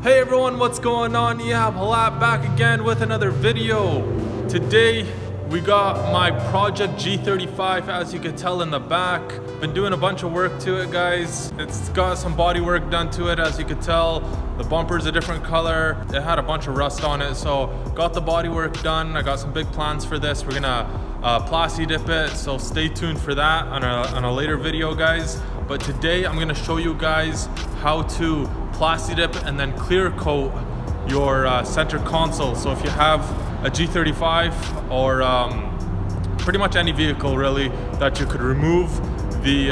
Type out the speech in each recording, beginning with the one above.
Hey everyone, what's going on? Ehabhalat back again with another video. Today we got my Project G35, as you can tell in the back. Been doing a bunch of work to it, guys. It's got some body work done to it, as you can tell. The bumper's a different color. It had a bunch of rust on it, so got the body work done. I got some big plans for this. We're gonna Plasti Dip it, so stay tuned for that on a later video, guys. But today I'm gonna show you guys how to Plasti Dip and then clear coat your center console. So if you have a G35 or pretty much any vehicle really that you could remove the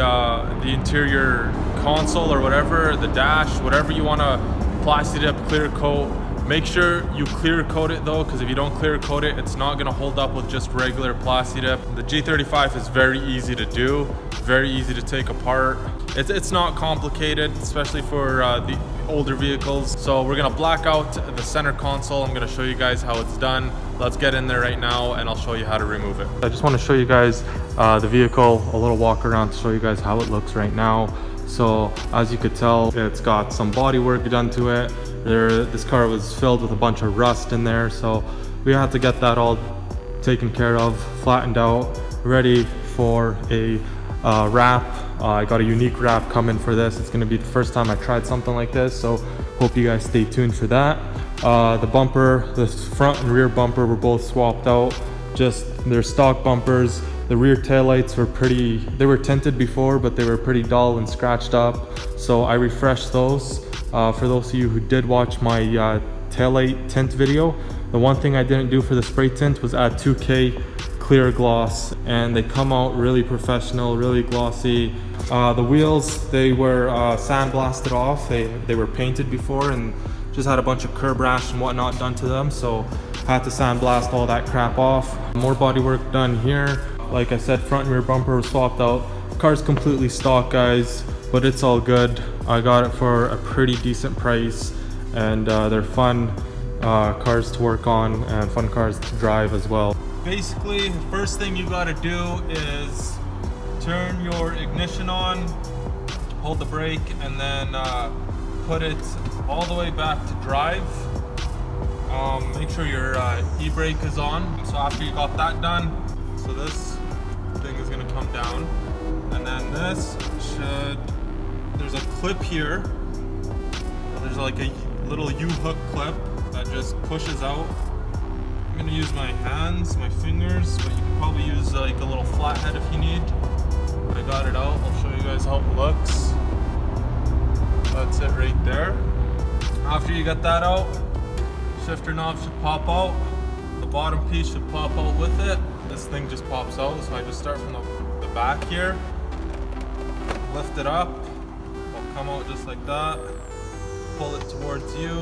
interior console or whatever, the dash, whatever you want to Plasti Dip, clear coat, make sure you clear coat it though, because if you don't clear coat it, it's not going to hold up with just regular Plasti Dip. The G35 is very easy to do, very easy to take apart. It's not complicated, especially for the older vehicles. So we're gonna black out the center console. I'm gonna show you guys how it's done. Let's get in there right now and I'll show you how to remove it. I just want to show you guys the vehicle, a little walk around to show you guys how it looks right now. So as you could tell, it's got some body work done to it. This car was filled with a bunch of rust in there, so we had to get that all taken care of, flattened out, ready for a wrap. I got a unique wrap coming for this. It's going to be the first time I tried something like this, so hope you guys stay tuned for that. The bumper, the front and rear bumper were both swapped out. Just they're stock bumpers. The rear taillights were they were tinted before, but they were pretty dull and scratched up, so I refreshed those. For those of you who did watch my taillight tint video, the one thing I didn't do for the spray tint was add 2K clear gloss, and they come out really professional, really glossy. The wheels, they were sandblasted off. They were painted before and just had a bunch of curb rash and whatnot done to them, so had to sandblast all that crap off. More body work done here. Like I said, front and rear bumper was swapped out. Car's completely stock, guys, but it's all good. I got it for a pretty decent price, and they're fun cars to work on and fun cars to drive as well. Basically, the first thing you gotta do is turn your ignition on, hold the brake, and then put it all the way back to drive. Make sure your e-brake is on. So after you got that done, so this thing is gonna come down, and then this there's a clip here. There's like a little U-hook clip that just pushes out. I'm gonna use my hands, my fingers, but you can probably use like a little flathead if you need. I got it out. I'll show you guys how it looks. That's it right there. After you get that out, shifter knob should pop out. The bottom piece should pop out with it. This thing just pops out, so I just start from the back here, lift it up, it'll come out just like that. Pull it towards you,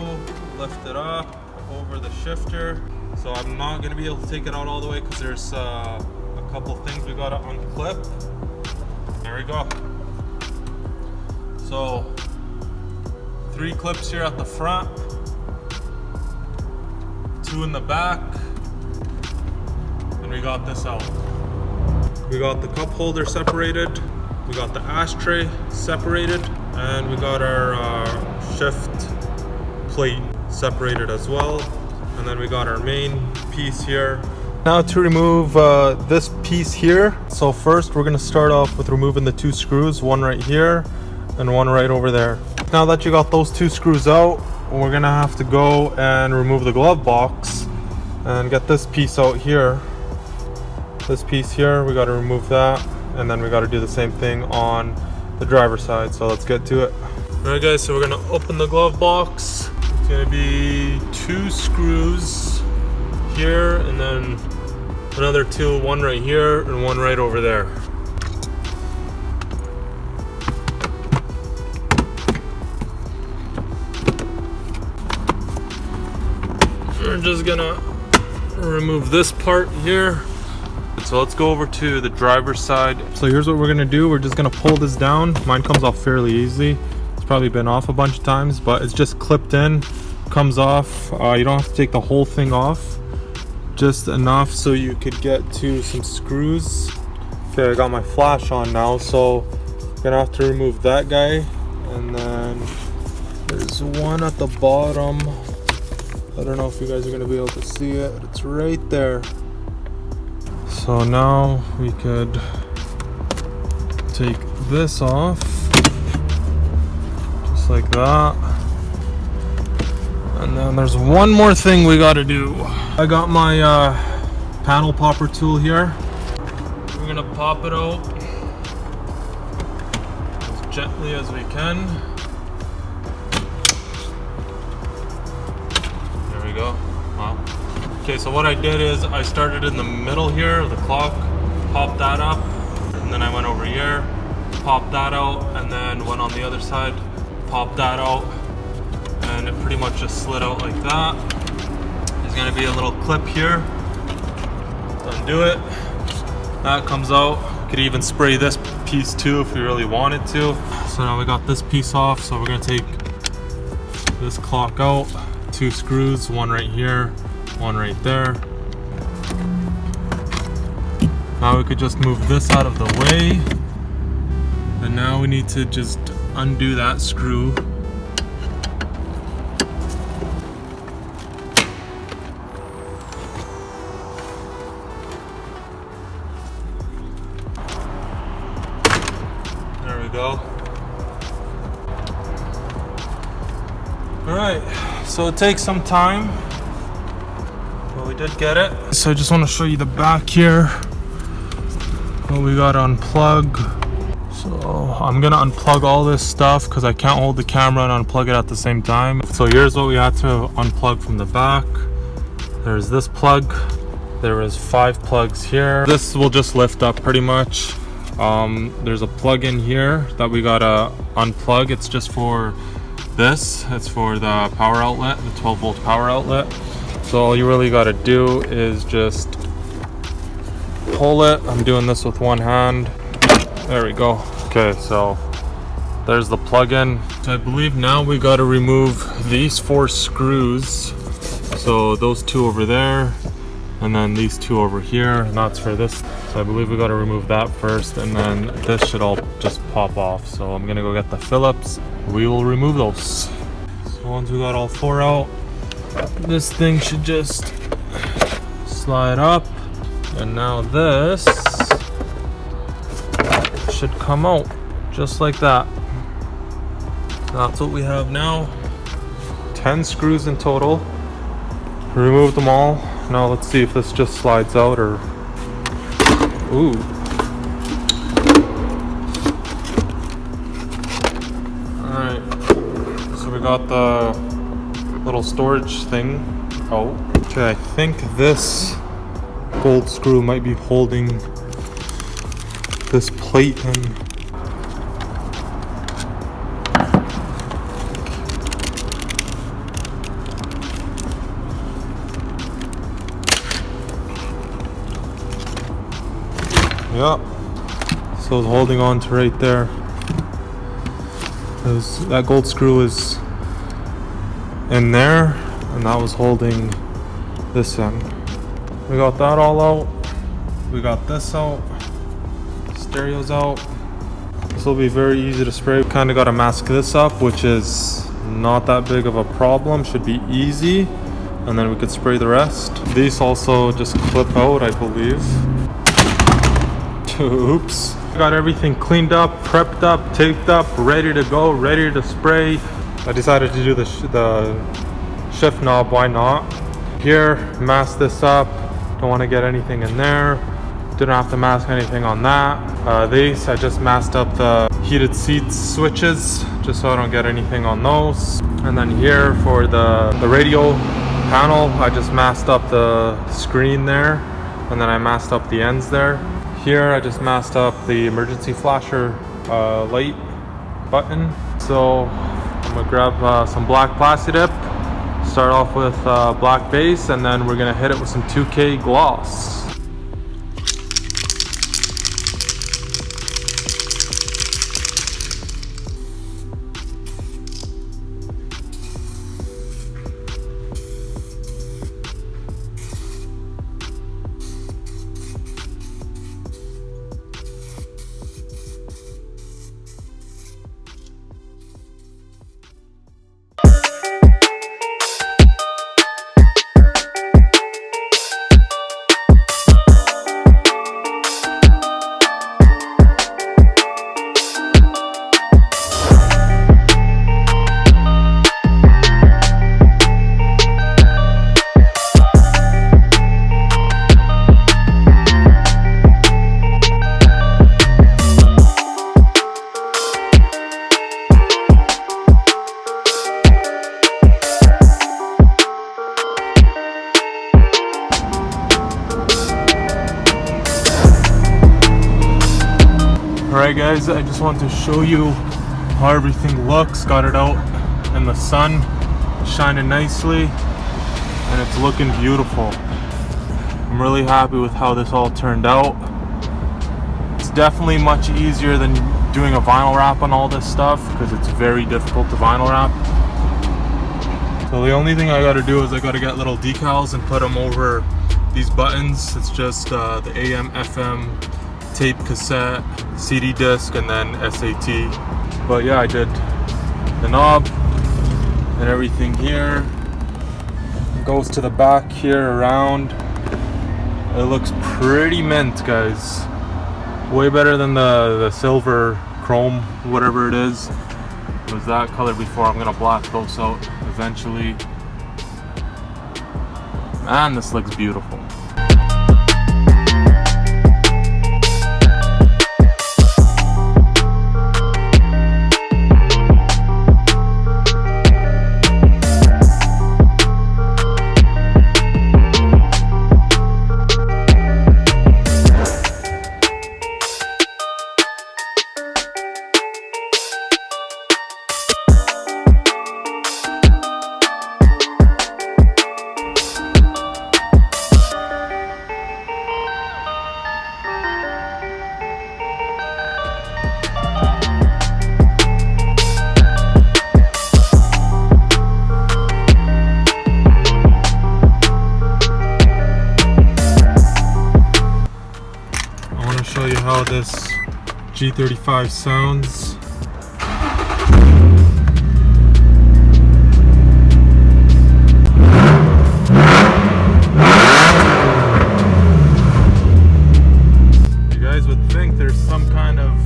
lift it up over the shifter. So I'm not going to be able to take it out all the way because there's a couple things we got to unclip. There we go. So 3 clips here at the front, 2 in the back, and we got this out. We got the cup holder separated, we got the ashtray separated, and we got our shift plate separated as well. And then we got our main piece here. Now to remove this piece here. So first we're gonna start off with removing the 2 screws, one right here and one right over there. Now that you got those 2 screws out, we're gonna have to go and remove the glove box and get this piece out here. This piece here, we gotta remove that, and then we gotta do the same thing on the driver's side. So let's get to it. All right guys, so we're gonna open the glove box. It's gonna be 2 screws here, and then another 2, one right here and one right over there. We're just gonna remove this part here. So let's go over to the driver's side. So here's what we're gonna do. We're just gonna pull this down. Mine comes off fairly easily. Probably been off a bunch of times, but it's just clipped in, comes off. You don't have to take the whole thing off, just enough so you could get to some screws. Okay, I got my flash on now, so I'm gonna have to remove that guy, and then There's one at the bottom. I don't know if you guys are gonna be able to see it. It's right there. So now we could take this off, just like that. And then there's one more thing we gotta do. I got my panel popper tool here. We're gonna pop it out as gently as we can. There we go. Wow. Okay, so what I did is I started in the middle here, the clock, popped that up, and then I went over here, popped that out, and then went on the other side, popped that out, and it pretty much just slid out like that. There's gonna be a little clip here. Undo it. That comes out. You could even spray this piece too if you really wanted to. So now we got this piece off, so we're gonna take this clock out. 2 screws, one right here, one right there. Now we could just move this out of the way. And now we need to just undo that screw. There we go. All right, so it takes some time, but we did get it. So I just want to show you the back here. What we got to unplug. So I'm gonna unplug all this stuff because I can't hold the camera and unplug it at the same time. So here's what we had to unplug from the back. There's this plug. There is 5 plugs here. This will just lift up pretty much. There's a plug in here that we gotta unplug. It's just for this. It's for the power outlet, the 12-volt power outlet. So all you really gotta do is just pull it. I'm doing this with one hand. There we go. Okay, so there's the plug-in. So I believe now we got to remove these 4 screws. So those 2 over there, and then these 2 over here, and that's for this. So I believe we got to remove that first, and then this should all just pop off. So I'm gonna go get the Phillips. We will remove those. So once we got all 4 out, this thing should just slide up, and now this should come out just like that. That's what we have now. 10 screws in total. Remove them all. Now let's see if this just slides out or... Ooh. Alright. So we got the little storage thing out. Okay, I think this gold screw might be holding this plate in. Yeah, so it's holding on to right there. That gold screw is in there, and that was holding this in. We got that all out. We got this out. Stereos out. This will be very easy to spray. We kind of got to mask this up, which is not that big of a problem. Should be easy, and then we could spray the rest. These also just clip out, I believe. Oops. Got everything cleaned up, prepped up, taped up, ready to go, ready to spray. I decided to do the shift knob. Why not? Here, mask this up. Don't want to get anything in there. Didn't have to mask anything on that. These, I just masked up the heated seats switches just so I don't get anything on those. And then here for the radio panel, I just masked up the screen there, and then I masked up the ends there. Here I just masked up the emergency flasher light button. So I'm gonna grab some black Plasti Dip, start off with black base, and then we're gonna hit it with some 2K gloss. Alright guys, I just want to show you how everything looks. Got it out in the sun, shining nicely, and it's looking beautiful. I'm really happy with how this all turned out. It's definitely much easier than doing a vinyl wrap on all this stuff because it's very difficult to vinyl wrap. So the only thing I got to do is I got to get little decals and put them over these buttons. It's just the AM, FM, tape, cassette, CD disc, and then SAT. But yeah, I did the knob and everything here. It goes to the back here around. It looks pretty mint, guys. Way better than the silver chrome, whatever it is. It was that color before. I'm gonna black those out eventually. Man, this looks beautiful. Show you how this G35 sounds. You guys would think there's some kind of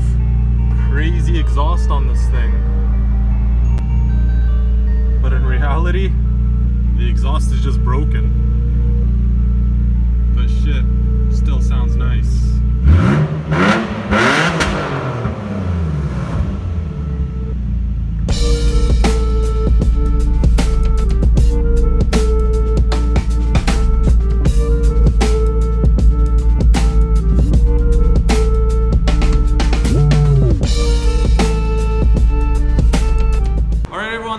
crazy exhaust on this thing, but in reality the exhaust is just broken, but shit, still sounds nice.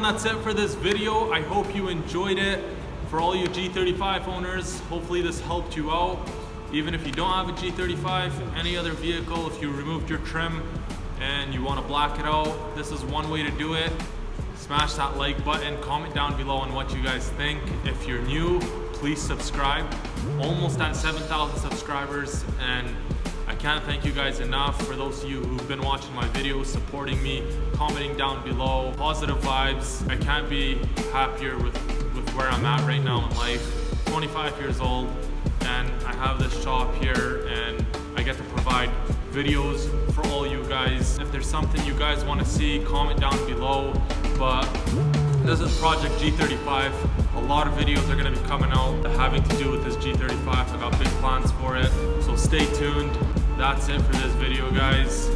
That's it for this video. I hope you enjoyed it. For all you G35 owners, hopefully this helped you out. Even if you don't have a G35, any other vehicle, if you removed your trim and you want to black it out, this is one way to do it. Smash that like button, comment down below on what you guys think. If you're new, please subscribe. Almost at 7,000 subscribers, and I can't thank you guys enough. For those of you who've been watching my videos, supporting me, commenting down below, positive vibes. I can't be happier with where I'm at right now in life. 25 years old, and I have this shop here, and I get to provide videos for all you guys. If there's something you guys want to see, comment down below. But this is Project G35. A lot of videos are going to be coming out having to do with this G35. I got big plans for it, so stay tuned. That's it for this video, guys.